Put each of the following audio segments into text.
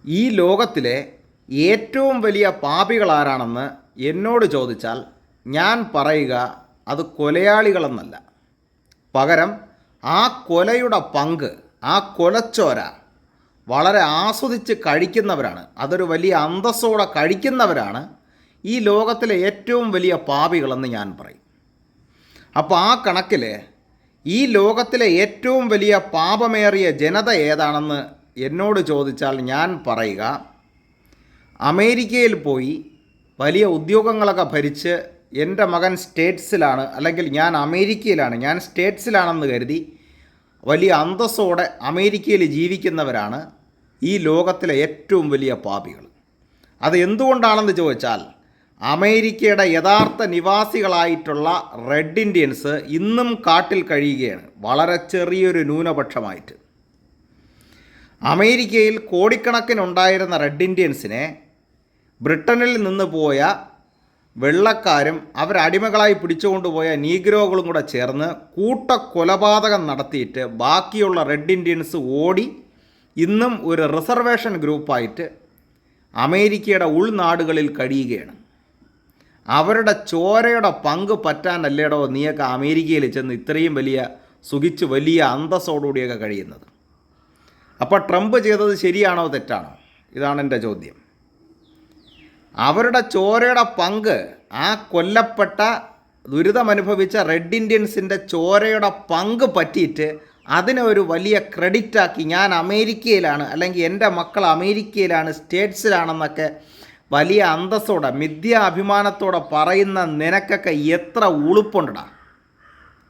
ഈ ലോകത്തിലെ ഏറ്റവും വലിയ പാപികൾ ആരാണെന്ന് എന്നോട് ചോദിച്ചാൽ ഞാൻ പറയുക അത് കൊലയാളികളെന്നല്ല. പകരം ആ കൊലയുടെ പങ്ക്, ആ കൊലച്ചോര വളരെ ആസ്വദിച്ച് കഴിക്കുന്നവരാണ്, അതൊരു വലിയ അന്തസ്സോടെ കഴിക്കുന്നവരാണ് ഈ ലോകത്തിലെ ഏറ്റവും വലിയ പാപികളെന്ന് ഞാൻ പറയും. അപ്പോൾ ആ കണക്കിൽ ഈ ലോകത്തിലെ ഏറ്റവും വലിയ പാപമേറിയ ജനത ഏതാണെന്ന് എന്നോട് ചോദിച്ചാൽ ഞാൻ പറയുക അമേരിക്കയിൽ പോയി വലിയ ഉദ്യോഗങ്ങളൊക്കെ ഭരിച്ച് എൻ്റെ മകൻ സ്റ്റേറ്റ്സിലാണ്, അല്ലെങ്കിൽ ഞാൻ അമേരിക്കയിലാണ്, ഞാൻ സ്റ്റേറ്റ്സിലാണെന്ന് കരുതി വലിയ അന്തസ്സോടെ അമേരിക്കയിൽ ജീവിക്കുന്നവരാണ് ഈ ലോകത്തിലെ ഏറ്റവും വലിയ പാപികൾ. അത് എന്തുകൊണ്ടാണെന്ന് ചോദിച്ചാൽ അമേരിക്കയുടെ യഥാർത്ഥ നിവാസികളായിട്ടുള്ള റെഡ് ഇന്ത്യൻസ് ഇന്നും കാട്ടിൽ കഴിയുകയാണ്, വളരെ ചെറിയൊരു ന്യൂനപക്ഷമായിട്ട്. അമേരിക്കയിൽ കോടിക്കണക്കിനുണ്ടായിരുന്ന റെഡ് ഇന്ത്യൻസിനെ ബ്രിട്ടനിൽ നിന്ന് പോയ വെള്ളക്കാരും അവരടിമകളായി പിടിച്ചുകൊണ്ടുപോയ നീഗ്രോകളും കൂടെ ചേർന്ന് കൂട്ടക്കൊലപാതകം നടത്തിയിട്ട് ബാക്കിയുള്ള റെഡ് ഇന്ത്യൻസ് ഓടി ഇന്നും ഒരു റിസർവേഷൻ ഗ്രൂപ്പായിട്ട് അമേരിക്കയുടെ ഉൾനാടുകളിൽ കഴിയുകയാണ്. അവരുടെ ചോരയുടെ പങ്ക് പറ്റാനല്ലേടോ നീയൊക്കെ അമേരിക്കയിൽ ചെന്ന് ഇത്രയും വലിയ സുഖിച്ച് വലിയ അന്തസ്സോടുകൂടിയൊക്കെ കഴിയുന്നത്? അപ്പോൾ ട്രംപ് ചെയ്തത് ശരിയാണോ തെറ്റാണോ? ഇതാണ് എൻ്റെ ചോദ്യം. അവരുടെ ചോരയുടെ പങ്ക്, ആ കൊല്ലപ്പെട്ട ദുരിതമനുഭവിച്ച റെഡ് ഇന്ത്യൻസിൻ്റെ ചോരയുടെ പങ്ക് പറ്റിയിട്ട് അതിനെ ഒരു വലിയ ക്രെഡിറ്റാക്കി ഞാൻ അമേരിക്കയിലാണ്, അല്ലെങ്കിൽ എൻ്റെ മക്കൾ അമേരിക്കയിലാണ്, സ്റ്റേറ്റ്സിലാണെന്നൊക്കെ വലിയ അന്തസ്സോടെ മിഥ്യാഭിമാനത്തോടെ പറയുന്ന നിനക്കൊക്കെ എത്ര ഉളുപ്പുണ്ടടാ?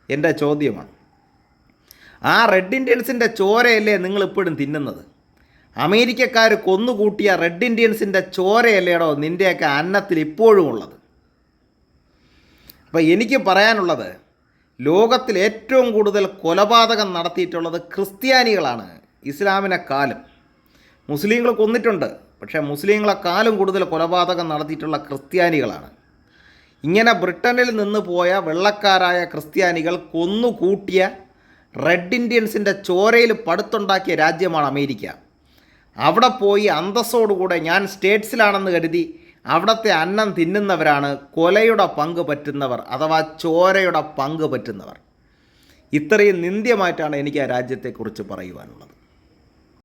എൻ്റെ ചോദ്യമാണ്. ആ റെഡ് ഇന്ത്യൻസിൻ്റെ ചോരയല്ലേ നിങ്ങളിപ്പോഴും തിന്നുന്നത്? അമേരിക്കക്കാർ കൊന്നുകൂട്ടിയ റെഡ് ഇന്ത്യൻസിൻ്റെ ചോരയല്ലേടോ നിൻ്റെയൊക്കെ അന്നത്തിൽ ഇപ്പോഴും ഉള്ളത്? അപ്പോൾ എനിക്ക് പറയാനുള്ളത്, ലോകത്തിൽ ഏറ്റവും കൂടുതൽ കൊലപാതകം നടത്തിയിട്ടുള്ളത് ക്രിസ്ത്യാനികളാണ്. ഇസ്ലാമിനെക്കാളും മുസ്ലിങ്ങൾ കൊന്നിട്ടുണ്ട്, പക്ഷേ മുസ്ലിങ്ങളെക്കാളും കൂടുതൽ കൊലപാതകം നടത്തിയിട്ടുള്ള ക്രിസ്ത്യാനികളാണ്. ഇങ്ങനെ ബ്രിട്ടനിൽ നിന്ന് പോയ വെള്ളക്കാരായ ക്രിസ്ത്യാനികൾ കൊന്നുകൂട്ടിയ റെഡ് ഇന്ത്യൻസിൻ്റെ ചോരയിൽ പടുത്തുണ്ടാക്കിയ രാജ്യമാണ് അമേരിക്ക. അവിടെ പോയി അന്തസ്സോടുകൂടെ ഞാൻ സ്റ്റേറ്റ്സിലാണെന്ന് കരുതി അവിടുത്തെ അന്നം തിന്നുന്നവരാണ് കൊലയുടെ പങ്ക് പറ്റുന്നവർ, അഥവാ ചോരയുടെ പങ്ക് പറ്റുന്നവർ. ഇത്രയും നിന്ദ്യമായിട്ടാണ് എനിക്ക് ആ രാജ്യത്തെക്കുറിച്ച് പറയുവാനുള്ളത്.